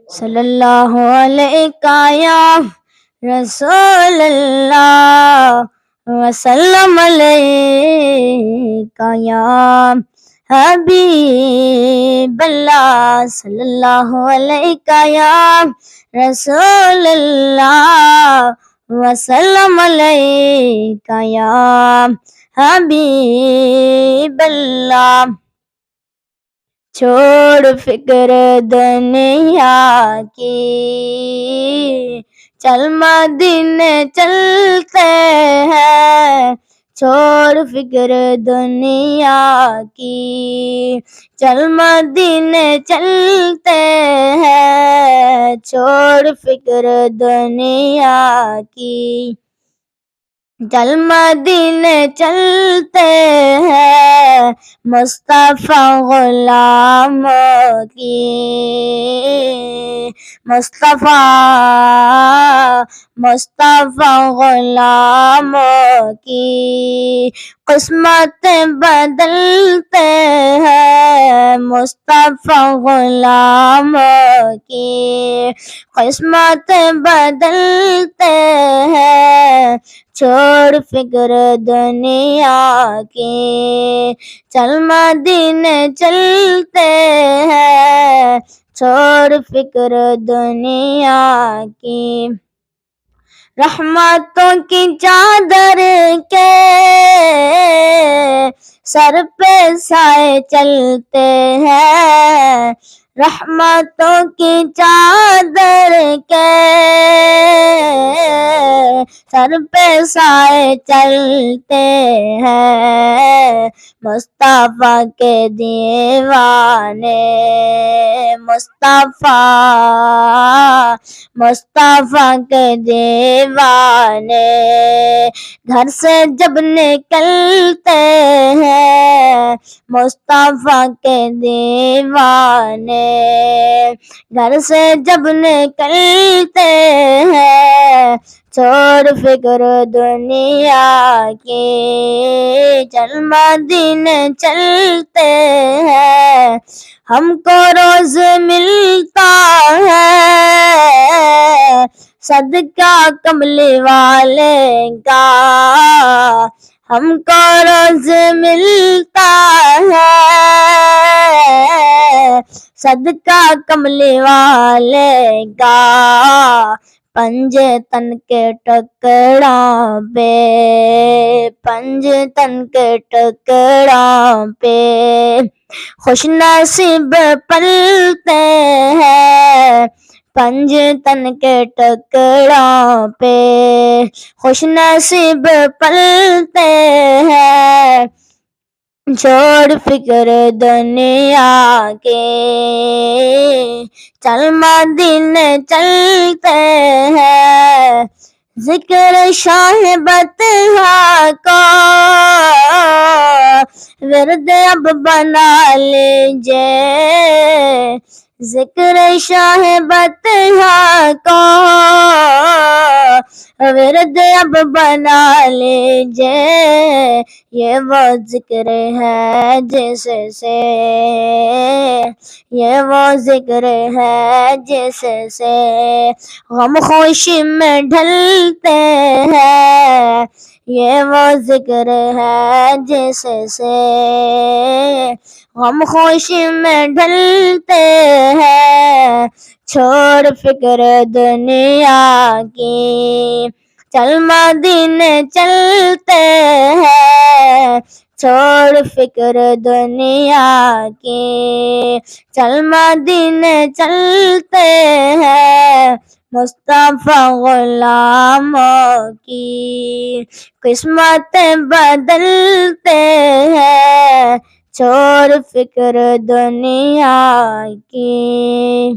صلی اللہ علیہ یا رسول اللہ وسلم علیہ یا حبیب اللہ صلی اللہ علیہ یا رسول اللہ وسلم علیہ یا حبیب اللہ چھوڑ فکر دنیا کی چل مدینے چلتے ہیں چھوڑ فکر دنیا کی چل مدینے چلتے ہیں چھوڑ فکر دنیا کی چل مدینے چلتے ہیں مصطفیٰ غلاموں کی مصطفیٰ غلاموں کی قسمتیں بدلتے ہیں مصطفیٰ غلاموں کی قسمتیں بدلتے ہیں چھوڑ فکر دنیا کی چل مدینے چلتے ہیں چھوڑ فکر دنیا کی رحمتوں کی چادر کے سر پہ سائے چلتے ہیں رحمتوں کی چادر کے سر پہ سائے چلتے ہیں مصطفیٰ کے دیوانے مصطفیٰ کے دیوانے گھر سے جب نکلتے ہیں مصطفیٰ کے دیوانے گھر سے جب نکلتے ہیں چھوڑ فکر دنیا کی چل مدینے چلتے ہیں ہم کو روز ملتا ہے صدقہ کملی والے کا ہم کو روز ملتا ہے صدقہ کملی والے کا پنج تن کے ٹکڑوں پہ خوش نصیب پلتے ہیں پنج تن کے ٹکڑوں پہ خوش نصیب پلتے ہیں چھوڑ فکر دنیا کے چل مدینے چلتے ہیں ذکر شاہ بطحہ کو ورد اب بنا لیجئے ذکر شاہ بطحہ کو ورد اب بنا لیجئے یہ وہ ذکر ہے جس سے غم خوشی میں ڈھلتے ہیں یہ وہ ذکر ہے جس سے غم خوشی میں ڈھلتے ہیں چھوڑ فکر دنیا کی چل مدینے چلتے ہیں چھوڑ فکر دنیا کی چل مدینے چلتے ہیں مصطفیٰ غلاموں کی قسمتیں بدلتے ہیں چھوڑ فکر دنیا کی